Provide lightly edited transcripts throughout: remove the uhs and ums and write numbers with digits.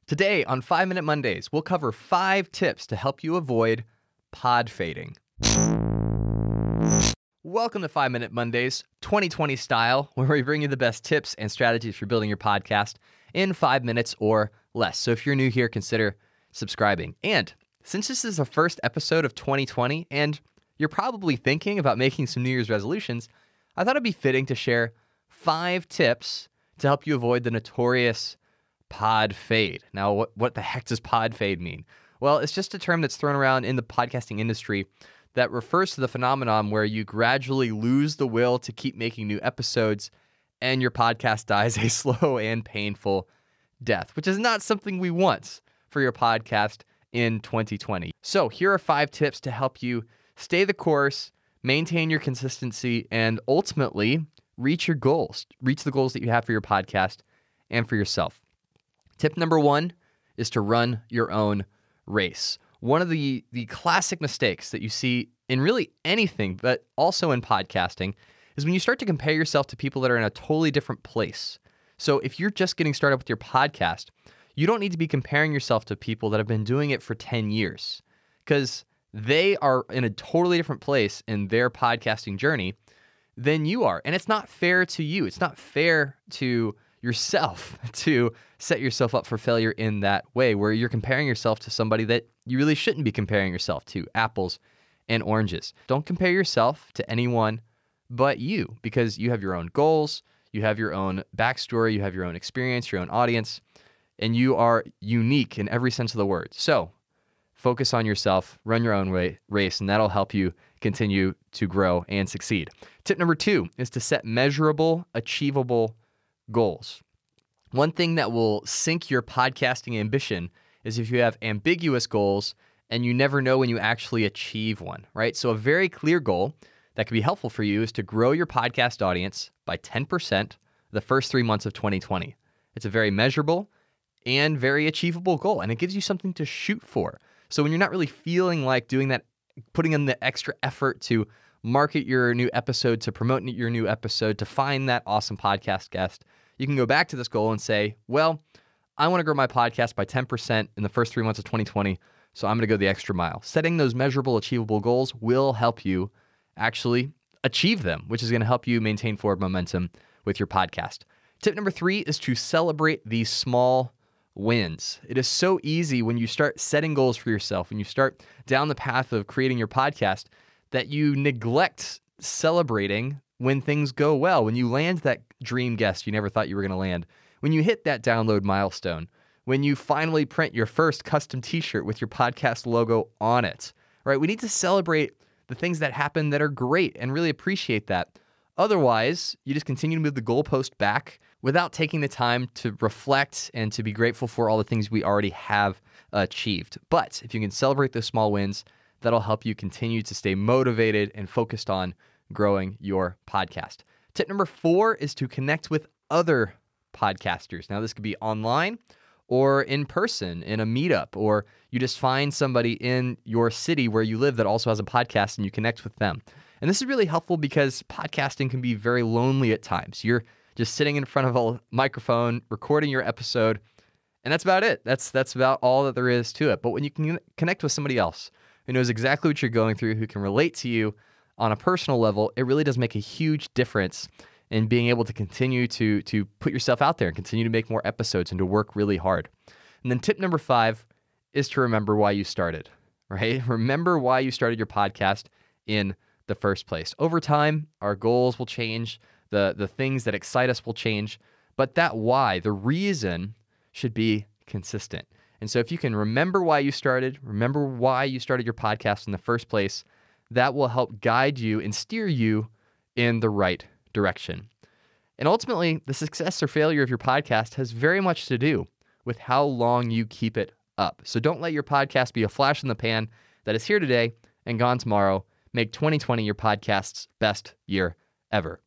Today on 5 Minute Mondays, we'll cover 5 tips to help you avoid podfading. Welcome to 5 Minute Mondays, 2020 style, where we bring you the best tips and strategies for building your podcast in 5 minutes or less. So if you're new here, consider subscribing. And since this is the first episode of 2020, and you're probably thinking about making some New Year's resolutions, I thought it'd be fitting to share 5 tips to help you avoid the notorious pod fade. Now, what the heck does pod fade mean? Well, it's just a term that's thrown around in the podcasting industry that refers to the phenomenon where you gradually lose the will to keep making new episodes and your podcast dies a slow and painful death, which is not something we want for your podcast in 2020. So here are 5 tips to help you stay the course, maintain your consistency, and ultimately reach your goals, reach the goals that you have for your podcast and for yourself. Tip number 1 is to run your own race. One of the classic mistakes that you see in really anything, but also in podcasting, is when you start to compare yourself to people that are in a totally different place. So if you're just getting started with your podcast, you don't need to be comparing yourself to people that have been doing it for 10 years because they are in a totally different place in their podcasting journey than you are. And it's not fair to you. It's not fair to yourself to set yourself up for failure in that way where you're comparing yourself to somebody that you really shouldn't be comparing yourself to, apples and oranges. Don't compare yourself to anyone but you because you have your own goals, you have your own backstory, you have your own experience, your own audience, and you are unique in every sense of the word. So focus on yourself, run your own race, and that'll help you continue to grow and succeed. Tip number 2 is to set measurable, achievable goals. One thing that will sink your podcasting ambition is if you have ambiguous goals and you never know when you actually achieve one, right? So a very clear goal that can be helpful for you is to grow your podcast audience by 10% the first 3 months of 2020. It's a very measurable and very achievable goal, and it gives you something to shoot for. So when you're not really feeling like doing that, putting in the extra effort to market your new episode, to promote your new episode, to find that awesome podcast guest, you can go back to this goal and say, well, I want to grow my podcast by 10% in the first 3 months of 2020, so I'm going to go the extra mile. Setting those measurable, achievable goals will help you actually achieve them, which is going to help you maintain forward momentum with your podcast. Tip number 3 is to celebrate these small wins. It is so easy when you start setting goals for yourself, when you start down the path of creating your podcast, that you neglect celebrating when things go well, when you land that dream guest you never thought you were going to land, when you hit that download milestone, when you finally print your first custom t-shirt with your podcast logo on it, right? We need to celebrate the things that happen that are great and really appreciate that. Otherwise, you just continue to move the goalpost back without taking the time to reflect and to be grateful for all the things we already have achieved. But if you can celebrate those small wins, that'll help you continue to stay motivated and focused on growing your podcast. Tip number 4 is to connect with other podcasters. Now, this could be online or in person in a meetup, or you just find somebody in your city where you live that also has a podcast and you connect with them. And this is really helpful because podcasting can be very lonely at times. You're just sitting in front of a microphone, recording your episode, and that's about it. That's about all that there is to it. But when you can connect with somebody else who knows exactly what you're going through, who can relate to you on a personal level, it really does make a huge difference in being able to continue to put yourself out there and continue to make more episodes and to work really hard. And then tip number 5 is to remember why you started, right? Remember why you started your podcast in the first place. Over time, our goals will change, the things that excite us will change, but that why, the reason, should be consistent. And so if you can remember why you started your podcast in the first place, that will help guide you and steer you in the right direction. And ultimately, the success or failure of your podcast has very much to do with how long you keep it up. So don't let your podcast be a flash in the pan that is here today and gone tomorrow. Make 2020 your podcast's best year ever.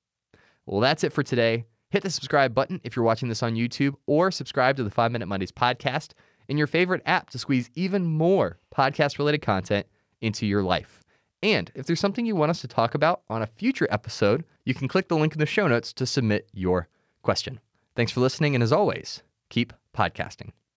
Well, that's it for today. Hit the subscribe button if you're watching this on YouTube, or subscribe to the 5 Minute Mondays podcast in your favorite app to squeeze even more podcast-related content into your life. And if there's something you want us to talk about on a future episode, you can click the link in the show notes to submit your question. Thanks for listening, and as always, keep podcasting.